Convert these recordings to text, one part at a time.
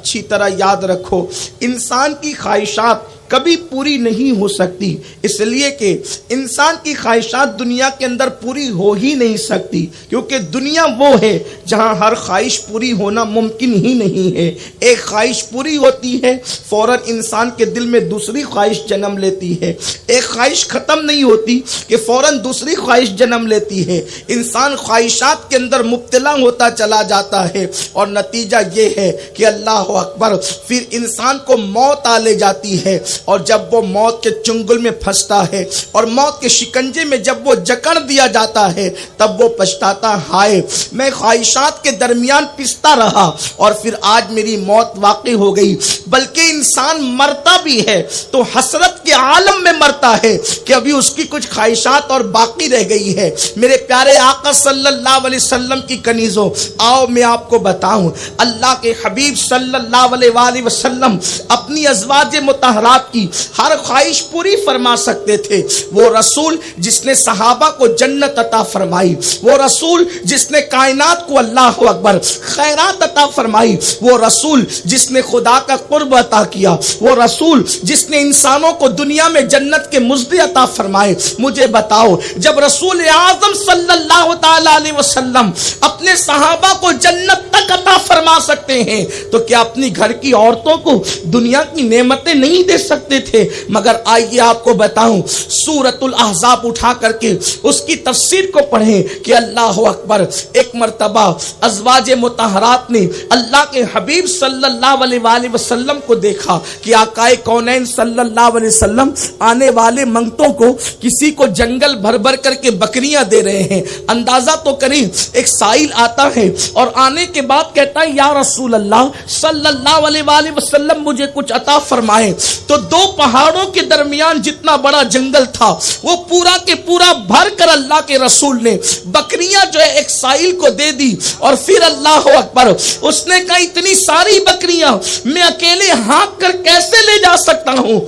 اچھی طرح یاد رکھو، انسان کی خواہشات کبھی پوری نہیں ہو سکتی، اس لیے کہ انسان کی خواہشات دنیا کے اندر پوری ہو ہی نہیں سکتی، کیونکہ دنیا وہ ہے جہاں ہر خواہش پوری ہونا ممکن ہی نہیں ہے۔ ایک خواہش پوری ہوتی ہے، فوراً انسان کے دل میں دوسری خواہش جنم لیتی ہے، ایک خواہش ختم نہیں ہوتی کہ فوراً دوسری خواہش جنم لیتی ہے۔ انسان خواہشات کے اندر مبتلا ہوتا چلا جاتا ہے، اور نتیجہ یہ ہے کہ اللہ اکبر، پھر انسان کو موت آ لے جاتی ہے، اور جب وہ موت کے چنگل میں پھنستا ہے اور موت کے شکنجے میں جب وہ جکڑ دیا جاتا ہے، تب وہ پچھتاتا، ہائے میں خواہشات کے درمیان پستا رہا اور پھر آج میری موت واقع ہو گئی۔ بلکہ انسان مرتا بھی ہے تو حسرت کے عالم میں مرتا ہے کہ ابھی اس کی کچھ خواہشات اور باقی رہ گئی ہے۔ میرے پیارے آقا صلی اللہ علیہ وسلم کی کنیزوں، آؤ میں آپ کو بتاؤں، اللہ کے حبیب صلی اللہ علیہ وآلہ وسلم اپنی ازواج مطہرات کی ہر خواہش پوری فرما سکتے تھے۔ وہ رسول جس نے صحابہ کو جنت عطا فرمائی، وہ رسول جس نے کائنات کو اللہ اکبر خیرات عطا فرمائی، وہ رسول جس نے خدا کا قرب عطا کیا، وہ رسول جس نے انسانوں کو دنیا میں جنت کے مزدے عطا فرمائے۔ مجھے بتاؤ، جب رسول اعظم صلی اللہ تعالی علیہ وسلم اپنے صحابہ کو جنت تک عطا فرما سکتے ہیں تو کیا اپنی گھر کی عورتوں کو دنیا کی نعمتیں نہیں دے سکتے تھے؟ مگر آئیے آپ کو بتاؤں، سورۃ الاحزاب اٹھا کر کے اس کی تفسیر کو پڑھیں کہ اللہ اکبر، ایک مرتبہ ازواج مطہرات نے اللہ کے حبیب صلی اللہ علیہ وآلہ وسلم کو دیکھا کہ آقا کونین صلی اللہ علیہ وسلم آنے والے منگتوں کو کسی کو جنگل بھر بھر کر کے بکریاں دے رہے ہیں۔ اندازہ تو کریں، ایک سائل آتا ہے اور آنے کے بعد کہتا ہے یا رسول اللہ صلی اللہ علیہ وآلہ وسلم مجھے کچھ عطا فرمائے، تو دو پہاڑوں کے درمیان جتنا بڑا جنگل تھا وہ پورا کے پورا بھر کر اللہ کے رسول نے بکریاں جو ہے ایک سائل کو دے دی، اور پھر اللہ اکبر اس نے کہا اتنی ساری بکریاں میں اکیلے ہانک کر کیسے لے جا سکتا ہوں؟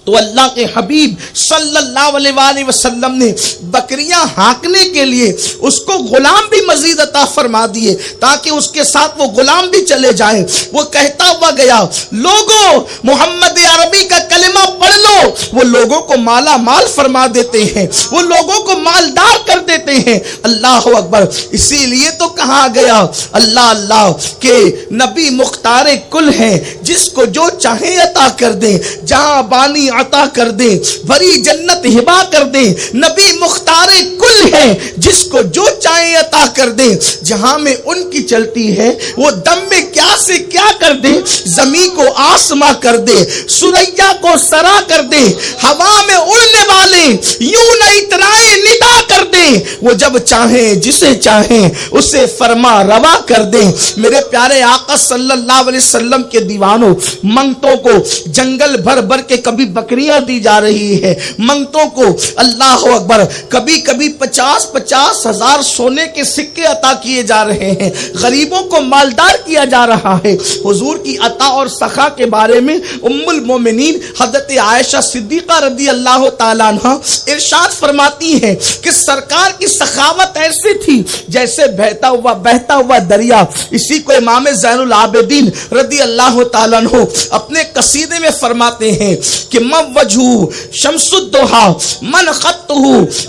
تو اللہ کے حبیب صلی اللہ علیہ وآلہ وسلم نے بکریاں ہانکنے کے لیے اس کو غلام بھی مزید عطا فرما دیے تاکہ اس کے ساتھ وہ غلام بھی چلے جائیں۔ وہ کہتا ہوا گیا، لوگوں محمد عربی کا کلمہ پڑھ لو، وہ لوگوں کو مالا مال فرما دیتے ہیں، وہ لوگوں کو مالدار کر دیتے ہیں۔ اللہ اکبر، اسی لیے تو کہا گیا اللہ اللہ کہ نبی مختار کل ہیں، جس کو جو چاہے عطا کر دیں، جہاں بانی عطا کر دیں، بھری جنت ہبا کر دیں۔ نبی مختار کل ہے، جس کو جو چاہے عطا کر دیں، جہاں میں ان کی چلتی ہے وہ دم میں کیا سے کیا کر دے، زمین کو آسماں کر دے، سریا کو سرا کر دے، ہوا میں اڑنے والے یوں نہ اترائے ندا کر دے، وہ جب چاہیں جسے چاہیں اسے فرما روا کر دے۔ میرے پیارے آقا صلی اللہ علیہ وسلم کے دیوانوں، منگتوں کو جنگل بھر بھر کے کبھی بکریاں دی جا رہی ہے، منگتوں کو اللہ اکبر کبھی کبھی 50,000 ہزار سونے کے سکے عطا کیے جا رہے ہیں، غریبوں کو مالدار کیا جا رہا ہے۔ حضور کی عطا اور سخا کے بارے میں ام المومنین حضرت عائشہ صدیقہ رضی اللہ تعالیٰ عنہ ارشاد فرماتی ہیں کہ سرکار کی سخاوت ایسی تھی جیسے بہتا ہوا دریا۔ اسی کو امام زین العابدین رضی اللہ تعالیٰ عنہ اپنے قصیدے میں فرماتے ہیں کہ من وجہو شمس الضحا من خطہ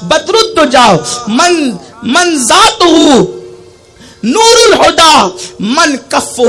بدر الدجا من ذاتہ نور الہدا من کفہ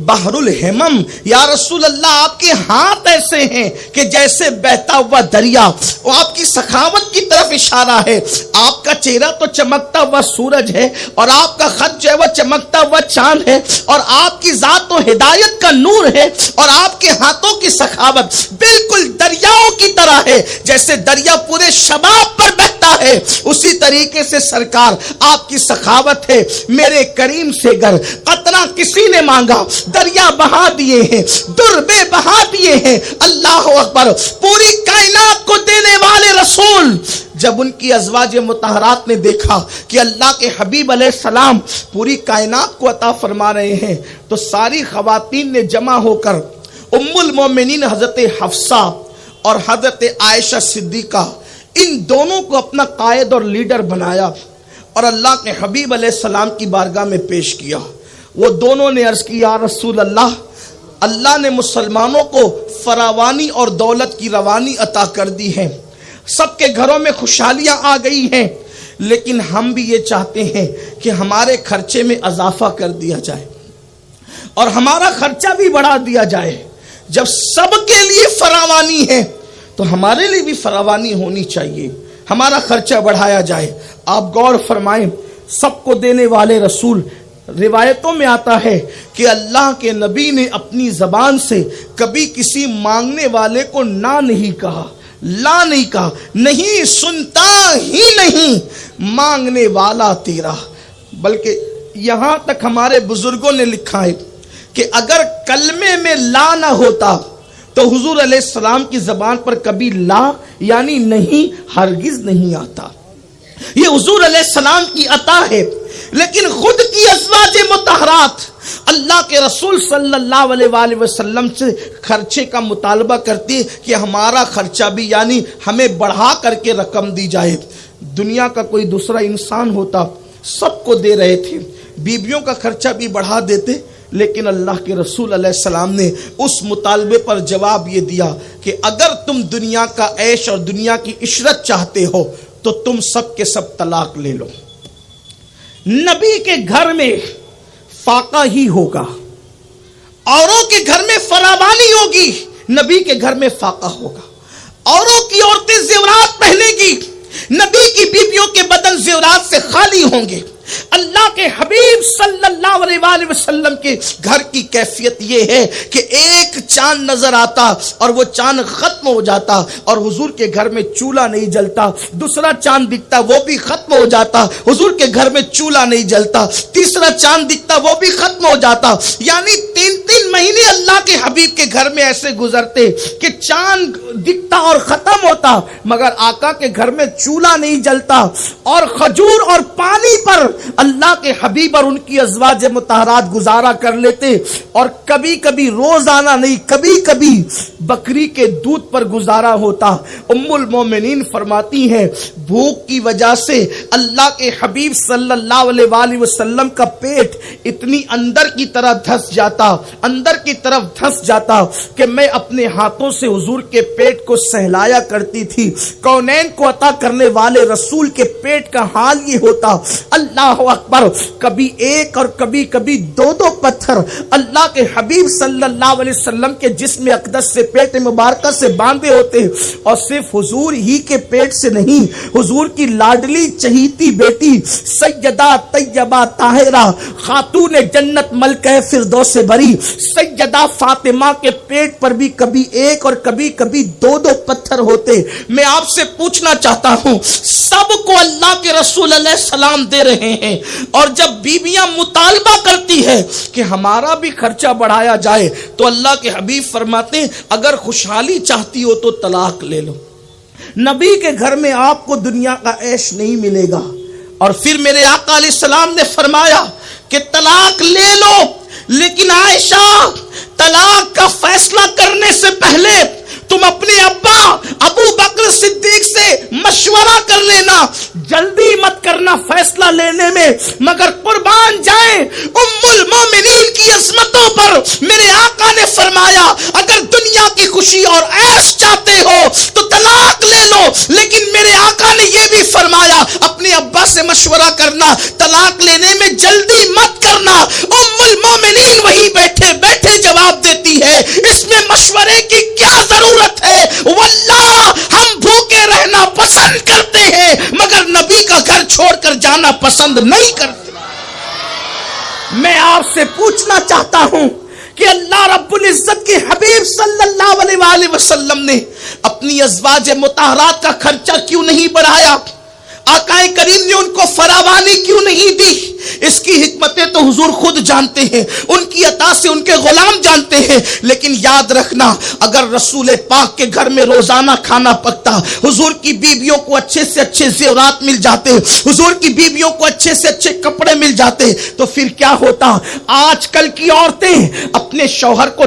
بحر الہمم۔ یا رسول اللہ، آپ کے ہاتھ ایسے ہیں کہ جیسے بہتا ہوا دریا، وہ آپ کی سخاوت کی طرف اشارہ ہے۔ آپ کا چہرہ تو چمکتا ہوا سورج ہے، اور آپ کا خط جو ہے وہ چمکتا ہوا چاند ہے، اور آپ کی ذات تو ہدایت کا نور ہے، اور آپ کے ہاتھوں کی سخاوت بالکل دریاؤں کی طرح ہے، جیسے دریا پورے شباب پر بہتا ہے، اسی طریقے سے سرکار آپ کی سخاوت ہے۔ میرے کریم سے گر قطرہ کسی نے مانگا، دریا بہا دیے ہیں، دربے بہا دیے ہیں۔ اللہ اکبر، پوری کائنات کو دینے والے رسول جب ان کی ازواج مطہرات نے دیکھا کہ اللہ کے حبیب علیہ السلام پوری کائنات کو عطا فرما رہے ہیں، تو ساری خواتین نے جمع ہو کر ام المومنین حضرت حفصہ اور حضرت عائشہ صدیقہ، ان دونوں کو اپنا قائد اور لیڈر بنایا اور اللہ کے حبیب علیہ السلام کی بارگاہ میں پیش کیا۔ وہ دونوں نے عرض کی، یا رسول اللہ، اللہ نے مسلمانوں کو فراوانی اور دولت کی روانی عطا کر دی ہے، سب کے گھروں میں خوشحالیاں آ گئی ہیں، لیکن ہم بھی یہ چاہتے ہیں کہ ہمارے خرچے میں اضافہ کر دیا جائے اور ہمارا خرچہ بھی بڑھا دیا جائے۔ جب سب کے لیے فراوانی ہے تو ہمارے لیے بھی فراوانی ہونی چاہیے، ہمارا خرچہ بڑھایا جائے۔ آپ غور فرمائیں، سب کو دینے والے رسول، روایتوں میں آتا ہے کہ اللہ کے نبی نے اپنی زبان سے کبھی کسی مانگنے والے کو نہ نہیں کہا، لا نہیں کہا، نہیں سنتا ہی نہیں مانگنے والا تیرا۔ بلکہ یہاں تک ہمارے بزرگوں نے لکھا ہے کہ اگر کلمے میں لا نہ ہوتا تو حضور علیہ السلام کی زبان پر کبھی لا یعنی نہیں ہرگز نہیں آتا۔ یہ حضور علیہ السلام کی عطا ہے، لیکن خود کی ازواج مطہرات اللہ کے رسول صلی اللہ علیہ وآلہ وسلم سے خرچے کا مطالبہ کرتی ہے کہ ہمارا خرچہ بھی یعنی ہمیں بڑھا کر کے رقم دی جائے۔ دنیا کا کوئی دوسرا انسان ہوتا سب کو دے رہے تھے، بیویوں کا خرچہ بھی بڑھا دیتے، لیکن اللہ کے رسول علیہ السلام نے اس مطالبے پر جواب یہ دیا کہ اگر تم دنیا کا عیش اور دنیا کی عشرت چاہتے ہو تو تم سب کے سب طلاق لے لو۔ نبی کے گھر میں فاقہ ہی ہوگا، اوروں کے گھر میں فراوانی ہوگی، نبی کے گھر میں فاقہ ہوگا۔ اوروں کی عورتیں زیورات پہنے گی، نبی کی بیویوں کے بدن زیورات سے خالی ہوں گے۔ اللہ کے حبیب صلی اللہ علیہ وآلہ وسلم کے گھر کی کیفیت یہ ہے کہ ایک چاند نظر آتا اور وہ چاند ختم ہو جاتا، اور حضور کے گھر میں چولہا نہیں جلتا۔ دوسرا چاند دکھتا وہ بھی ختم ہو جاتا، حضور کے گھر میں چولہا نہیں جلتا۔ تیسرا چاند دکھتا وہ بھی ختم ہو جاتا۔ یعنی 3 مہینے اللہ کے حبیب کے گھر میں ایسے گزرتے کہ چاند دکھتا اور ختم ہوتا، مگر آقا کے گھر میں چولہا نہیں جلتا، اور کھجور اور پانی پر اللہ کے حبیب اور ان کی ازواج مطہرات گزارا کر لیتے، اور کبھی کبھی روزانہ نہیں، کبھی کبھی بکری کے دودھ پر گزارا ہوتا۔ ام المومنین فرماتی ہیں بھوک کی وجہ سے اللہ کے حبیب صلی اللہ علیہ وآلہ وسلم کا پیٹ اتنی اندر کی طرح دھس جاتا، اندر کی طرف دھس جاتا کہ میں اپنے ہاتھوں سے حضور کے پیٹ کو سہلایا کرتی تھی۔ کونین کو عطا کرنے والے رسول کے پیٹ کا حال یہ ہوتا، اللہ اکبر، کبھی ایک اور کبھی کبھی 2 پتھر اللہ کے حبیب صلی اللہ علیہ وسلم کے جسم اقدس سے پیٹ مبارکہ سے باندھے ہوتے، اور صرف حضور ہی کے پیٹ سے نہیں، حضور کی لاڈلی چہیتی بیٹی سیدہ طیبہ طاہرہ خاتون جنت ملکہ فردوس بری سیدہ فاطمہ کے پیٹ پر بھی کبھی ایک اور کبھی کبھی 2 پتھر ہوتے۔ میں آپ سے پوچھنا چاہتا ہوں، سب کو اللہ کے رسول علیہ السلام دے رہے ہیں، اور جب بیویاں مطالبہ کرتی ہے کہ ہمارا بھی خرچہ بڑھایا جائے تو اللہ کے حبیب فرماتے ہیں اگر خوشحالی چاہتی ہو تو طلاق لے لو۔ نبی کے گھر میں آپ کو دنیا کا عیش نہیں ملے گا۔ اور پھر میرے آقا علیہ السلام نے فرمایا کہ طلاق لے لو، لیکن عائشہ طلاق کا فیصلہ کرنے سے پہلے تم اپنے ابا ابو بکر صدیق سے مشورہ کر لینا، جلدی مت کرنا فیصلہ لینے میں، مگر قربان جائیں ام المومنین کی عظمتوں پر میرے آقا نے فرمایا اگر دنیا کی خوشی اور عیش چاہتے ہو تو طلاق لے لو، لیکن میرے آقا نے یہ بھی فرمایا اپنے ابا سے مشورہ کرنا، طلاق لینے میں جلدی مت کرنا۔ ام المومنین وہی بیٹھے بیٹھے جواب دیتی ہے اس میں مشورے کی کیا ضرورت ہے، واللہ ہم بھوکے رہنا پسند کرتے ہیں مگر نبی کا گھر چھوڑ کر جانا پسند نہیں کرتے۔ میں آپ سے پوچھنا چاہتا ہوں کہ اللہ رب العزت کے حبیب صلی اللہ علیہ وآلہ وسلم نے اپنی ازواج مطہرات کا خرچہ کیوں نہیں بڑھایا؟ آقا کریم نے ان کو فراوانی کیوں نہیں دی؟ اس کی حکمتیں تو حضور خود جانتے ہیں، ان کی عطا سے ان کے غلام جانتے ہیں، لیکن یاد رکھنا اگر رسول پاک کے گھر میں روزانہ کھانا پکتا، حضور کی بیویوں کو اچھے سے اچھے زیورات مل جاتے، حضور کی بیویوں کو اچھے سے اچھے کپڑے مل جاتے، تو پھر کیا ہوتا؟ آج کل کی عورتیں اپنے شوہر کو